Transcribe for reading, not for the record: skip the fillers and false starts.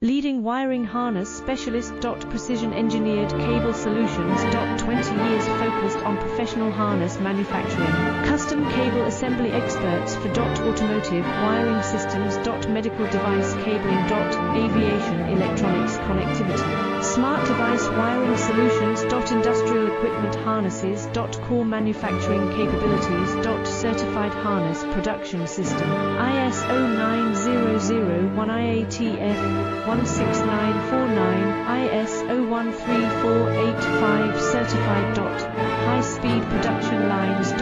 Leading wiring harness specialist. Precision engineered cable solutions. 20 years focused on professional harness manufacturing. Custom cable assembly experts for automotive wiring systems. Medical device cabling. Aviation electronics connectivity. Smart device wiring solutions. Industrial equipment harnesses. Core manufacturing capabilities. Certified harness production system. ISO 9001 IATF 16949 ISO 13485 certified. High speed production lines.